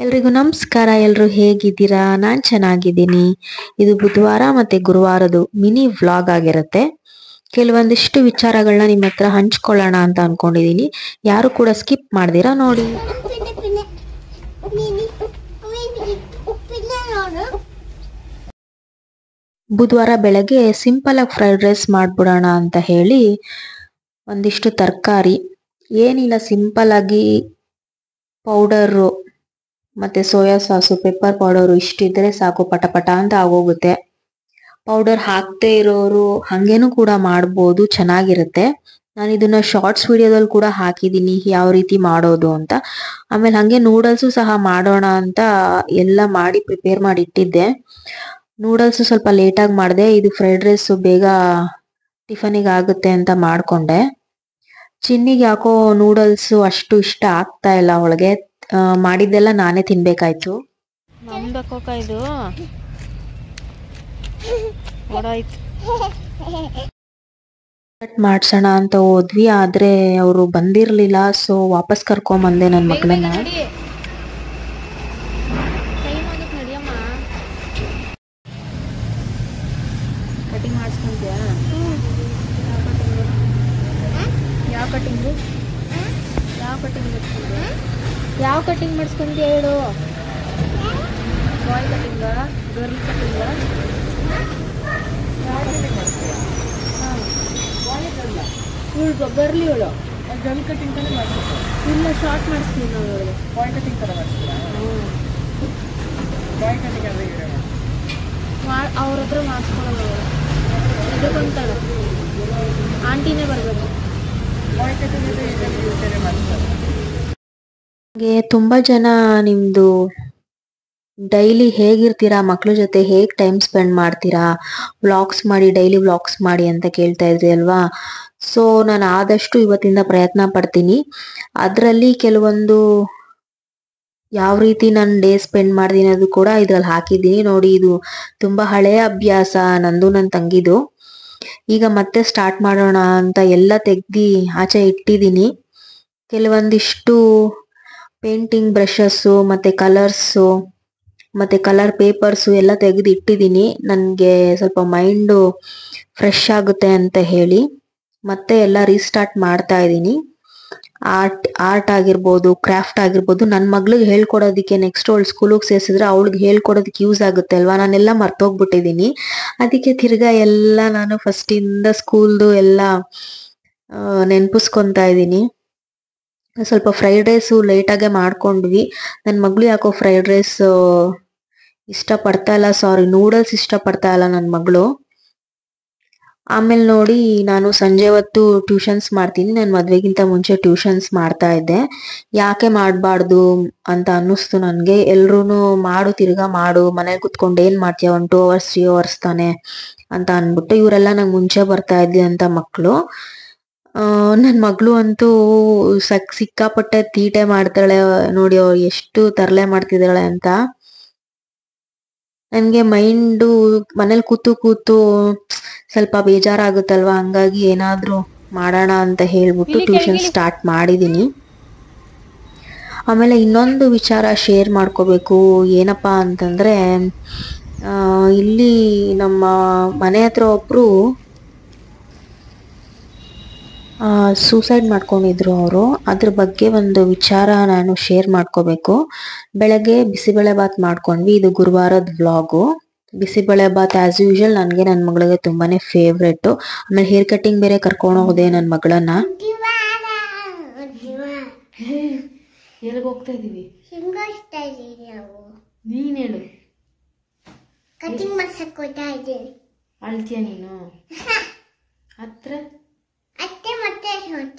ಎಲ್ರಿಗೂ ನಮಸ್ಕಾರ. ಎಲ್ರು ಹೇಗಿದ್ದೀರಾ? ನಾನ್ ಚೆನ್ನಾಗಿದ್ದೀನಿ. ಇದು ಬುಧವಾರ ಮತ್ತೆ ಗುರುವಾರದು ಮಿನಿ ವ್ಲಾಗ್ ಆಗಿರುತ್ತೆ. ಕೆಲವೊಂದಿಷ್ಟು ವಿಚಾರಗಳನ್ನ ನಿಮ್ಮ ಹತ್ರ ಹಂಚ್ಕೊಳ್ಳೋಣ ಅಂತ ಅನ್ಕೊಂಡಿದೀನಿ. ಯಾರು ಕೂಡ ಸ್ಕಿಪ್ ಮಾಡ್ದಿರಾ ನೋಡಿ. ಬುಧವಾರ ಬೆಳಗ್ಗೆ ಸಿಂಪಲ್ ಆಗಿ ಫ್ರೈಡ್ ರೈಸ್ ಮಾಡ್ಬಿಡೋಣ ಅಂತ ಹೇಳಿ ಒಂದಿಷ್ಟು ತರಕಾರಿ, ಏನಿಲ್ಲ ಸಿಂಪಲ್ ಆಗಿ ಪೌಡರು ಮತ್ತೆ ಸೋಯಾ ಸಾಸು, ಪೆಪ್ಪರ್ ಪೌಡರು ಇಷ್ಟಿದ್ರೆ ಸಾಕು, ಪಟ ಅಂತ ಆಗೋಗುತ್ತೆ. ಪೌಡರ್ ಹಾಕದೇ ಇರೋರು ಹಂಗೇನು ಕೂಡ ಮಾಡ್ಬೋದು, ಚೆನ್ನಾಗಿರುತ್ತೆ. ನಾನು ಇದನ್ನ ಶಾರ್ಟ್ಸ್ ವಿಡಿಯೋದಲ್ಲಿ ಕೂಡ ಹಾಕಿದೀನಿ ಯಾವ ರೀತಿ ಮಾಡೋದು ಅಂತ. ಆಮೇಲೆ ಹಂಗೆ ನೂಡಲ್ಸು ಸಹ ಮಾಡೋಣ ಅಂತ ಎಲ್ಲ ಮಾಡಿ ಪ್ರಿಪೇರ್ ಮಾಡಿ ಇಟ್ಟಿದ್ದೆ. ನೂಡಲ್ಸ್ ಸ್ವಲ್ಪ ಲೇಟಾಗಿ ಮಾಡಿದೆ. ಇದು ಫ್ರೈಡ್ ರೈಸ್ ಬೇಗ ಟಿಫನಿಗೆ ಆಗುತ್ತೆ ಅಂತ ಮಾಡ್ಕೊಂಡೆ. ಚಿನ್ನಿಗೆ ಯಾಕೋ ನೂಡಲ್ಸ್ ಅಷ್ಟು ಇಷ್ಟ ಆಗ್ತಾ ಇಲ್ಲ ಅವಳಿಗೆ. ಮಾಡಿದ್ದೆಲ್ಲ ನಾನೇ ತಿನ್ಬೇಕಾಯ್ತು. ಇದು ಕಟ್ ಮಾಡ್ಸೋಣ ಅಂತ ಹೋದ್ವಿ, ಆದ್ರೆ ಅವರು ಬಂದಿರ್ಲಿಲ್ಲ. ಸೊ ವಾಪಸ್ ಕರ್ಕೊಂಬಂದೆ ನನ್ನ ಮಗಳನ್ನ. ಕಟಿಂಗ್ ಮಾಡಿಸ್ಕೊಂತೀಯಾ? ಯಾವ ಕಟಿಂಗು? ಯಾವ ಕಟಿಂಗ್ ಮಾಡಿಸ್ಕೊಂತೀಯ ಹೇಳು? ಬಾಯ್ ಕಟಿಂಗ, ಗರ್ಲ್ ಕಟಿಂಗ? ಇವಳು ಗರ್ಲಿ, ಇವಳು ಗರ್ಲ್ ಕಟಿಂಗ್ ಥರ ಮಾಡಿಸ್ತೀವಿ. ಇಲ್ಲ, ಶಾರ್ಟ್ ಮಾಡಿಸ್ತೀವಿ ನಾವು. ಇವಳು ಬಾಯ್ ಕಟಿಂಗ್ ಥರ ಮಾಡಿಸ್ತೀವಿ. ಬಾಯ್ ಕಟಿಂಗ್ ಅವ್ರ ಹತ್ರ ಮಾಡಿಸ್ಕೊಳಲ್ಲ. ಎದಕ್ಕಂತಾಳೆ ಆಂಟಿನೇ ಬರಬೇಕು. ಬಾಯ್ ಕಟಿಂಗ್ ತುಂಬಾ ಜನ ನಿಮ್ದು ಡೈಲಿ ಹೇಗಿರ್ತೀರಾ, ಮಕ್ಳ ಜೊತೆ ಹೇಗ್ ಟೈಮ್ ಸ್ಪೆಂಡ್ ಮಾಡ್ತೀರಾ, ವ್ಲಾಗ್ಸ್ ಮಾಡಿ, ಡೈಲಿ ವ್ಲಾಗ್ಸ್ ಮಾಡಿ ಅಂತ ಕೇಳ್ತಾ ಇದ್ರಿ ಅಲ್ವಾ. ಸೊ ನಾನು ಆದಷ್ಟು ಇವತ್ತಿಂದ ಪ್ರಯತ್ನ ಪಡ್ತೀನಿ. ಅದರಲ್ಲಿ ಕೆಲವೊಂದು ಯಾವ ರೀತಿ ನಾನು ಡೇ ಸ್ಪೆಂಡ್ ಮಾಡ್ತೀನಿ ಅದು ಕೂಡ ಇದ್ರಲ್ಲಿ ಹಾಕಿದ್ದೀನಿ ನೋಡಿ. ಇದು ತುಂಬಾ ಹಳೆಯ ಅಭ್ಯಾಸ ನಂದು, ನನ್ನ ತಂಗಿದು. ಈಗ ಮತ್ತೆ ಸ್ಟಾರ್ಟ್ ಮಾಡೋಣ ಅಂತ ಎಲ್ಲ ತೆಗ್ದಿ ಆಚೆ ಇಟ್ಟಿದ್ದೀನಿ. ಕೆಲವೊಂದಿಷ್ಟು ಪೇಂಟಿಂಗ್ ಬ್ರಷಸ್ಸು ಮತ್ತೆ ಕಲರ್ಸು ಮತ್ತೆ ಕಲರ್ ಪೇಪರ್ಸು ಎಲ್ಲ ತೆಗೆದು ಇಟ್ಟಿದ್ದೀನಿ. ನನಗೆ ಸ್ವಲ್ಪ ಮೈಂಡು ಫ್ರೆಶ್ ಆಗುತ್ತೆ ಅಂತ ಹೇಳಿ ಮತ್ತೆ ಎಲ್ಲ ರೀಸ್ಟಾರ್ಟ್ ಮಾಡ್ತಾ ಇದ್ದೀನಿ. ಆರ್ಟ್ ಆಗಿರ್ಬೋದು, ಕ್ರಾಫ್ಟ್ ಆಗಿರ್ಬೋದು, ನನ್ನ ಮಗಳಿಗೆ ಹೇಳ್ಕೊಡೋದಕ್ಕೆ, ನೆಕ್ಸ್ಟ್ ಅವಳು ಸ್ಕೂಲಿಗೆ ಸೇರಿಸಿದ್ರೆ ಅವಳಿಗೆ ಹೇಳ್ಕೊಡೋದಕ್ಕೆ ಯೂಸ್ ಆಗುತ್ತೆ ಅಲ್ವಾ. ನಾನೆಲ್ಲ ಮರ್ತೋಗ್ಬಿಟ್ಟಿದ್ದೀನಿ. ಅದಕ್ಕೆ ತಿರ್ಗಾ ಎಲ್ಲ ನಾನು ಫಸ್ಟಿಂದ ಸ್ಕೂಲ್ದು ಎಲ್ಲ ನೆನಪಿಸ್ಕೊತಾ ಇದ್ದೀನಿ. ಸ್ವಲ್ಪ ಫ್ರೈಡ್ ರೈಸು ಲೇಟಾಗೆ ಮಾಡ್ಕೊಂಡ್ವಿ. ನನ್ನ ಮಗಳು ಯಾಕೋ ಫ್ರೈಡ್ ರೈಸ್ ಇಷ್ಟಪಡ್ತಾ ಇಲ್ಲ, ಸಾರಿ ನೂಡಲ್ಸ್ ಇಷ್ಟಪಡ್ತಾ ಇಲ್ಲ ನನ್ನ ಮಗಳು. ಆಮೇಲೆ ನೋಡಿ, ನಾನು ಸಂಜೆ ಹೊತ್ತು ಟ್ಯೂಷನ್ಸ್ ಮಾಡ್ತೀನಿ. ನಾನು ಮದ್ವೆಗಿಂತ ಮುಂಚೆ ಟ್ಯೂಷನ್ಸ್ ಮಾಡ್ತಾ ಇದ್ದೆ. ಯಾಕೆ ಮಾಡಬಾರ್ದು ಅಂತ ಅನ್ನಿಸ್ತು ನನಗೆ. ಎಲ್ರೂ ಮಾಡು, ತಿರ್ಗಾ ಮಾಡು, ಮನೇಲಿ ಕುತ್ಕೊಂಡು ಏನ್ ಮಾಡ್ತೀಯ, 1 2 hours 3 hours ತಾನೆ ಅಂತ ಅನ್ಬಿಟ್ಟು. ಇವರೆಲ್ಲ ನಂಗೆ ಮುಂಚೆ ಬರ್ತಾ ಇದ್ದಿ ಅಂತ ಮಕ್ಕಳು. ನನ್ನ ಮಗಳು ಅಂತೂ ಸಿಕ್ಕಾಪಟ್ಟೆ ತೀಟೆ ಮಾಡ್ತಾಳೆ ನೋಡಿ. ಅವಳು ಎಷ್ಟು ತರಲೆ ಮಾಡ್ತಿದ್ದಾಳೆ ಅಂತ. ನನ್ಗೆ ಮೈಂಡು ಮನೇಲಿ ಕೂತು ಸ್ವಲ್ಪ ಬೇಜಾರಾಗುತ್ತಲ್ವಾ, ಹಂಗಾಗಿ ಏನಾದ್ರೂ ಮಾಡೋಣ ಅಂತ ಹೇಳ್ಬಿಟ್ಟು ಟ್ಯೂಷನ್ ಸ್ಟಾರ್ಟ್ ಮಾಡಿದೀನಿ. ಆಮೇಲೆ ಇನ್ನೊಂದು ವಿಚಾರ ಶೇರ್ ಮಾಡ್ಕೋಬೇಕು. ಏನಪ್ಪಾ ಅಂತಂದ್ರೆ, ಇಲ್ಲಿ ನಮ್ಮ ಮನೆ ಹತ್ರ ಒಬ್ರು ಸೂಸೈಡ್ ಮಾಡ್ಕೊಂಡಿದ್ರು ಅವರು. ಅದ್ರ ಬಗ್ಗೆ ಒಂದು ವಿಚಾರ ನಾನು ಶೇರ್ ಮಾಡ್ಕೋಬೇಕು. ಬೆಳಗ್ಗೆ ಬಿಸಿಬೇಳೆ ಬಾತ್ ಮಾಡ್ಕೊಂಡ್ವಿ. ಇದು ಗುರುವಾರದ vlog. Bisibele bath as usual ನನಗೆ, ನನ್ನ ಮಗಳಿಗೆ ತುಂಬಾನೇ ಫೇವ್ರೆಟ್. ಆಮೇಲೆ ಹೇರ್ ಕಟಿಂಗ್ ಬೇರೆ ಕರ್ಕೊಂಡು ಹೋದೆ ನನ್ನ ಮಗಳನ್ನ. ಎಲ್ಲಿಗೆ ಹೋಗ್ತಾ ಇದೀವಿ? ನೀನ್ ಹೇಳು. ಕಟಿಂಗ್ ಮಾಡ್ಸಕ್ ಹೋಗ್ತಾ ಇದ್ದೀನಿ. ಅಳ್ತೀಯ ನೀನು? ಹತ್ರ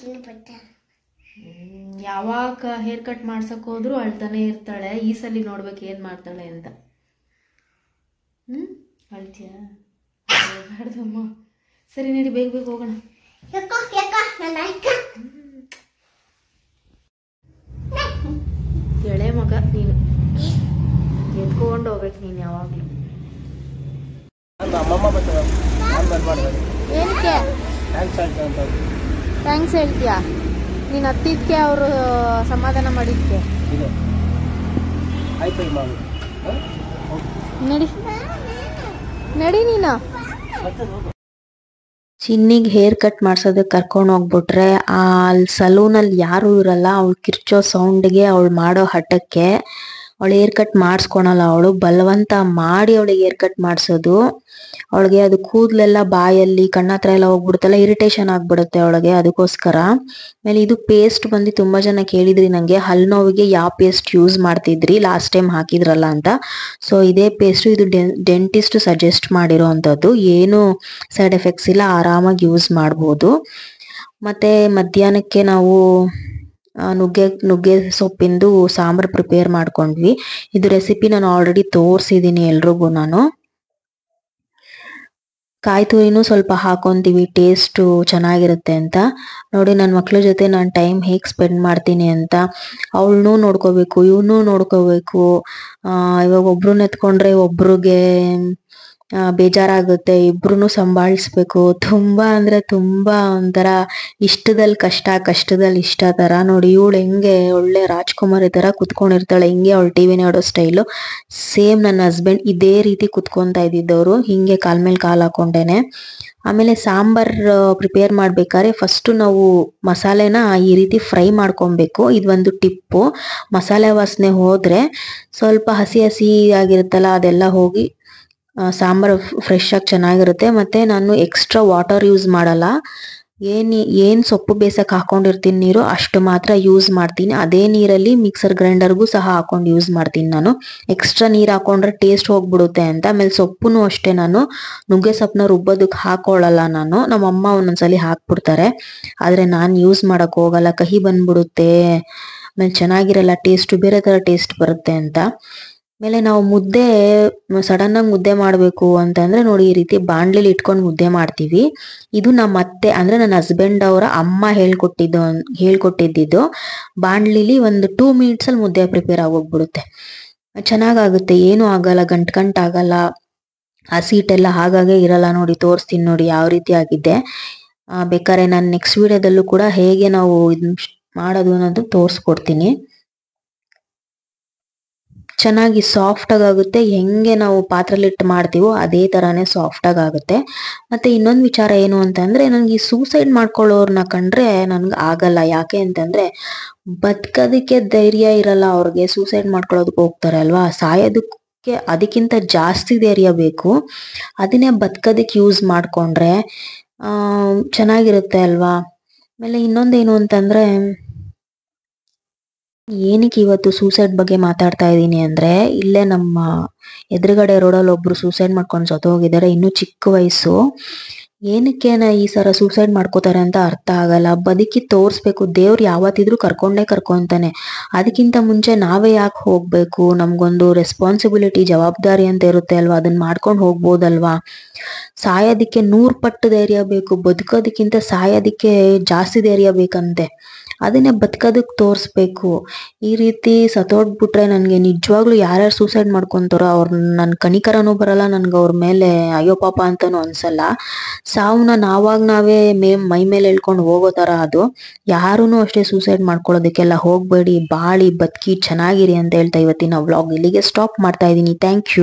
ಯಾವಾಗ ಹೇರ್ ಕಟ್ ಮಾಡ್ಸಕ್ ಹೋದ್ರು ಅಳ್ತಾನೆ ಇರ್ತಾಳೆ. ಈ ಸಲ ನೋಡ್ಬೇಕು ಏನ್ ಮಾಡ್ತಾಳೆ ಅಂತ. ಅಳ್ತೀಯ? ಬೇಡದಮ್ಮ. ಸರಿ ನಡಿ, ಬೇಗ ಬೇಗ ಹೋಗೋಣ. ಎಳೆ ಮಗ ನೀನು, ಎತ್ಕೊಂಡು ಹೋಗ್ಬೇಕು ನೀನು ಯಾವಾಗ್ಲೂ. ಏನಕ್ಕೆ ಥ್ಯಾಂಕ್ಸ್ ಹೇಳ್ತೀಯಾ? ನೀನು ಹತ್ತಿದ್ಕೆ ಅವರು ಸಮಾಧಾನ ಮಾಡಿದ್ಕೆ. ನಡಿ ನಡಿ ನೀನು. ಚಿನ್ನಿಗೆ ಹೇರ್ ಕಟ್ ಮಾಡ್ಸೋದಕ್ಕೆ ಕರ್ಕೊಂಡು ಹೋಗ್ಬಿಟ್ರೆ ಅಲ್ಲಿ ಸಲೂನಲ್ಲಿ ಯಾರು ಇರಲ್ಲ. ಅವಳು ಕಿರ್ಚೋ ಸೌಂಡ್ಗೆ, ಅವಳು ಮಾಡೋ ಹಠಕ್ಕೆ ಅವಳು ಹೇರ್ ಕಟ್ ಮಾಡಿಸ್ಕೊಳಲ್ಲ. ಅವಳು ಬಲವಂತ ಮಾಡಿ ಅವಳಿಗೆ ಹೇರ್ ಕಟ್ ಮಾಡಿಸೋದು. ಅವಳಿಗೆ ಅದು ಕೂದಲೆಲ್ಲ ಬಾಯಲ್ಲಿ ಕಣ್ಣತ್ರ ಎಲ್ಲ ಹೋಗ್ಬಿಡುತ್ತಲ್ಲ, ಇರಿಟೇಷನ್ ಆಗ್ಬಿಡುತ್ತೆ ಅವಳಿಗೆ. ಅದಕ್ಕೋಸ್ಕರ ಆಮೇಲೆ ಇದು ಪೇಸ್ಟ್ ಬಂದು ತುಂಬಾ ಜನ ಕೇಳಿದ್ರಿ ನಂಗೆ, ಹಲ್ಲು ನೋವಿಗೆ ಯಾವ ಪೇಸ್ಟ್ ಯೂಸ್ ಮಾಡ್ತಿದ್ರಿ ಲಾಸ್ಟ್ ಟೈಮ್ ಹಾಕಿದ್ರಲ್ಲ ಅಂತ. ಸೊ ಇದೇ ಪೇಸ್ಟ್, ಇದು ಡೆಂಟಿಸ್ಟ್ ಸಜೆಸ್ಟ್ ಮಾಡಿರೋ ಅಂಥದ್ದು. ಏನು ಸೈಡ್ ಎಫೆಕ್ಟ್ಸ್ ಇಲ್ಲ, ಆರಾಮಾಗಿ ಯೂಸ್ ಮಾಡ್ಬೋದು. ಮತ್ತೆ ಮಧ್ಯಾಹ್ನಕ್ಕೆ ನಾವು ನುಗ್ಗೆ ಸೊಪ್ಪಿಂದು ಸಾಂಬಾರ್ ಪ್ರಿಪೇರ್ ಮಾಡ್ಕೊಂಡ್ವಿ. ಇದು ರೆಸಿಪಿ ನಾನು ಆಲ್ರೆಡಿ ತೋರಿಸಿದ್ದೀನಿ ಎಲ್ರಿಗೂ. ನಾನು ಕಾಯಿ ತುರಿನೂ ಸ್ವಲ್ಪ ಹಾಕೊಂತೀವಿ, ಟೇಸ್ಟು ಚೆನ್ನಾಗಿರುತ್ತೆ ಅಂತ. ನೋಡಿ ನನ್ನ ಮಕ್ಳ ಜೊತೆ ನಾನು ಟೈಮ್ ಹೇಗೆ ಸ್ಪೆಂಡ್ ಮಾಡ್ತೀನಿ ಅಂತ. ಅವಳನ್ನೂ ನೋಡ್ಕೋಬೇಕು, ಇವನ್ನೂ ನೋಡ್ಕೋಬೇಕು. ಇವಾಗ ಒಬ್ರನ್ನ ಎತ್ಕೊಂಡ್ರೆ ಒಬ್ರಿಗೆ ಬೇಜಾರಾಗುತ್ತೆ, ಇಬ್ರು ಸಂಭಾಳಿಸ್ಬೇಕು. ತುಂಬಾ ಅಂದ್ರೆ ತುಂಬಾ ಒಂಥರ ಇಷ್ಟದಲ್ಲಿ ಕಷ್ಟ, ಕಷ್ಟದಲ್ಲಿ ಇಷ್ಟ ತರ. ನೋಡಿ ಇವಳು ಹೆಂಗೆ ಒಳ್ಳೆ ರಾಜ್ಕುಮಾರಿ ತರ ಕುತ್ಕೊಂಡಿರ್ತಾಳೆ, ಹಿಂಗೆ ಅವಳು ಟಿವಿ ನೋಡೋ ಸ್ಟೈಲು ಸೇಮ್. ನನ್ನ ಹಸ್ಬೆಂಡ್ ಇದೇ ರೀತಿ ಕುತ್ಕೊಂತಾ ಇದ್ದಿದ್ದವರು, ಹಿಂಗೆ ಕಾಲ್ ಮೇಲೆ ಕಾಲ್ ಹಾಕೊಂಡೇನೆ. ಆಮೇಲೆ ಸಾಂಬಾರ್ ಪ್ರಿಪೇರ್ ಮಾಡ್ಬೇಕಾದ್ರೆ ಫಸ್ಟ್ ನಾವು ಮಸಾಲೆನ ಈ ರೀತಿ ಫ್ರೈ ಮಾಡ್ಕೊಬೇಕು. ಇದು ಒಂದು ಟಿಪ್ಪು. ಮಸಾಲೆ ವಾಸನೆ ಹೋದ್ರೆ ಸ್ವಲ್ಪ ಹಸಿ ಹಸಿ ಆಗಿರುತ್ತಲ್ಲ, ಅದೆಲ್ಲ ಹೋಗಿ ಸಾಂಬಾರು ಫ್ರೆಶ್ ಆಗಿ ಚೆನ್ನಾಗಿರುತ್ತೆ. ಮತ್ತೆ ನಾನು ಎಕ್ಸ್ಟ್ರಾ ವಾಟರ್ ಯೂಸ್ ಮಾಡಲ್ಲ. ಏನ್ ಸೊಪ್ಪು ಬೇಸಕ್ಕೆ ಹಾಕೊಂಡಿರ್ತೀನಿ ನೀರು ಅಷ್ಟು ಮಾತ್ರ ಯೂಸ್ ಮಾಡ್ತೀನಿ. ಅದೇ ನೀರಲ್ಲಿ ಮಿಕ್ಸರ್ ಗ್ರೈಂಡರ್ಗೂ ಸಹ ಹಾಕೊಂಡು ಯೂಸ್ ಮಾಡ್ತೀನಿ ನಾನು. ಎಕ್ಸ್ಟ್ರಾ ನೀರು ಹಾಕೊಂಡ್ರೆ ಟೇಸ್ಟ್ ಹೋಗ್ಬಿಡುತ್ತೆ ಅಂತ. ಆಮೇಲೆ ಸೊಪ್ಪುನು ಅಷ್ಟೇ, ನಾನು ನುಗ್ಗೆ ಸೊಪ್ಪನ್ನ ರುಬ್ಬೋದಕ್ಕೆ ಹಾಕೊಳ್ಳಲ್ಲ ನಾನು. ನಮ್ಮಮ್ಮ ಒಂದೊಂದ್ಸಲಿ ಹಾಕ್ಬಿಡ್ತಾರೆ, ಆದ್ರೆ ನಾನು ಯೂಸ್ ಮಾಡಕ್ ಹೋಗಲ್ಲ, ಕಹಿ ಬಂದ್ಬಿಡುತ್ತೆ, ಆಮೇಲೆ ಚೆನ್ನಾಗಿರಲ್ಲ, ಟೇಸ್ಟ್ ಬೇರೆ ತರ ಟೇಸ್ಟ್ ಬರುತ್ತೆ ಅಂತ. ಆಮೇಲೆ ನಾವು ಮುದ್ದೆ ಸಡನ್ ಆಗಿ ಮುದ್ದೆ ಮಾಡ್ಬೇಕು ಅಂತಂದ್ರೆ ನೋಡಿ ಈ ರೀತಿ ಬಾಣ್ಲಿಲಿ ಇಟ್ಕೊಂಡು ಮುದ್ದೆ ಮಾಡ್ತೀವಿ. ಇದು ನಮ್ಮ ಅತ್ತೆ ಅಂದ್ರೆ ನನ್ನ ಹಸ್ಬೆಂಡ್ ಅವರ ಅಮ್ಮ ಹೇಳ್ಕೊಟ್ಟಿದ್ದು. ಬಾಣ್ಲಿಲಿ ಒಂದು 2 minutes ಅಲ್ಲಿ ಮುದ್ದೆ ಪ್ರಿಪೇರ್ ಆಗೋಗ್ಬಿಡುತ್ತೆ, ಚೆನ್ನಾಗಾಗುತ್ತೆ, ಏನು ಆಗಲ್ಲ, ಗಂಟಾಗಲ್ಲ, ಆ ಸೀಟೆಲ್ಲ ಹಾಗಾಗೆ ಇರಲ್ಲ. ನೋಡಿ ತೋರಿಸ್ತೀನಿ ನೋಡಿ ಯಾವ ರೀತಿ ಆಗಿದೆ. ಬೇಕಾದ್ರೆ ನಾನು ನೆಕ್ಸ್ಟ್ ವಿಡಿಯೋದಲ್ಲೂ ಕೂಡ ಹೇಗೆ ನಾವು ಇದನ್ನ ಮಾಡೋದು ಅನ್ನೋದು ತೋರಿಸ್ಕೊಡ್ತೀನಿ. ಚೆನ್ನಾಗಿ ಸಾಫ್ಟ್ ಆಗುತ್ತೆ, ಹೆಂಗೆ ನಾವು ಪಾತ್ರೆಲಿಟ್ಟು ಮಾಡ್ತೀವೋ ಅದೇ ತರಾನೇ ಸಾಫ್ಟ್ ಆಗುತ್ತೆ. ಮತ್ತೆ ಇನ್ನೊಂದು ವಿಚಾರ ಏನು ಅಂತಂದ್ರೆ, ನನ್ಗೆ ಈ ಸೂಸೈಡ್ ಮಾಡ್ಕೊಳ್ಳೋರ್ನ ಕಂಡ್ರೆ ನನ್ಗೆ ಆಗಲ್ಲ. ಯಾಕೆ ಅಂತಂದ್ರೆ ಬದುಕೋದಕ್ಕೆ ಧೈರ್ಯ ಇರಲ್ಲ ಅವ್ರಿಗೆ, ಸೂಸೈಡ್ ಮಾಡ್ಕೊಳ್ಳೋದಕ್ಕೆ ಹೋಗ್ತಾರೆ ಅಲ್ವಾ. ಸಾಯೋದಕ್ಕೆ ಅದಕ್ಕಿಂತ ಜಾಸ್ತಿ ಧೈರ್ಯ ಬೇಕು. ಅದನ್ನೇ ಬದುಕೋದಕ್ಕೆ ಯೂಸ್ ಮಾಡ್ಕೊಂಡ್ರೆ ಚೆನ್ನಾಗಿರುತ್ತೆ ಅಲ್ವಾ. ಆಮೇಲೆ ಇನ್ನೊಂದೇನು ಅಂತಂದ್ರೆ, ಏನಕ್ಕೆ ಇವತ್ತು ಸೂಸೈಡ್ ಬಗ್ಗೆ ಮಾತಾಡ್ತಾ ಇದ್ದೀನಿ ಅಂದ್ರೆ, ಇಲ್ಲೇ ನಮ್ಮ ಎದುರುಗಡೆ ರೋಡಲ್ಲಿ ಒಬ್ರು ಸೂಸೈಡ್ ಮಾಡ್ಕೊಂಡು ಸತ್ತೋಗಿದ್ದಾರೆ, ಇನ್ನೂ ಚಿಕ್ಕ ವಯಸ್ಸು. ಏನಕ್ಕೆ ಈ ಸರ ಸೂಸೈಡ್ ಮಾಡ್ಕೋತಾರೆ ಅಂತ ಅರ್ಥ ಆಗಲ್ಲ. ಬದುಕಿ ತೋರಿಸ್ಬೇಕು, ದೇವ್ರು ಯಾವತ್ತಿದ್ರು ಕರ್ಕೊಂತಾನೆ. ಅದಕ್ಕಿಂತ ಮುಂಚೆ ನಾವೇ ಯಾಕೆ ಹೋಗ್ಬೇಕು? ನಮ್ಗೊಂದು ರೆಸ್ಪಾನ್ಸಿಬಿಲಿಟಿ, ಜವಾಬ್ದಾರಿ ಅಂತ ಇರುತ್ತೆ ಅಲ್ವಾ, ಅದನ್ನ ಮಾಡ್ಕೊಂಡು ಹೋಗ್ಬೋದಲ್ವಾ. ಸಾಯೋದಿಕ್ಕೆ 100 ಪಟ್ಟು ಧೈರ್ಯ ಬೇಕು, ಬದುಕೋದಕ್ಕಿಂತ ಸಾಯೋದಿಕ್ಕೆ ಜಾಸ್ತಿ ಧೈರ್ಯ ಬೇಕಂತೆ. ಅದನ್ನೇ ಬದುಕೋದಕ್ಕೆ ತೋರಿಸ್ಬೇಕು. ಈ ರೀತಿ ಸತ್ತೋಗ್ಬಿಟ್ರೆ ನನ್ಗೆ ನಿಜವಾಗ್ಲೂ ಯಾರ್ಯಾರು ಸೂಸೈಡ್ ಮಾಡ್ಕೊಂತಾರೋ ಅವ್ರ ನನ್ ಕನಿಕರನೂ ಬರಲ್ಲ, ನನ್ಗೆ ಅವ್ರ ಮೇಲೆ ಅಯ್ಯೋ ಪಾಪ ಅಂತಾನು ಅನ್ಸಲ್ಲ. ಸಾವನ್ನ ನಾವೇ ಮೈ ಮೇಲೆ ಹೇಳ್ಕೊಂಡು ಹೋಗೋ ತರ ಅದು. ಯಾರೂನು ಅಷ್ಟೇ ಸೂಸೈಡ್ ಮಾಡ್ಕೊಳ್ಳೋದಕ್ಕೆಲ್ಲ ಹೋಗ್ಬೇಡಿ, ಬಾಳಿ ಬದುಕಿ ಚೆನ್ನಾಗಿರಿ ಅಂತ ಹೇಳ್ತಾ ಇವತ್ತಿನ ವ್ಲಾಗ್ ಇಲ್ಲಿಗೆ ಸ್ಟಾಪ್ ಮಾಡ್ತಾ ಇದ್ದೀನಿ. Thank you.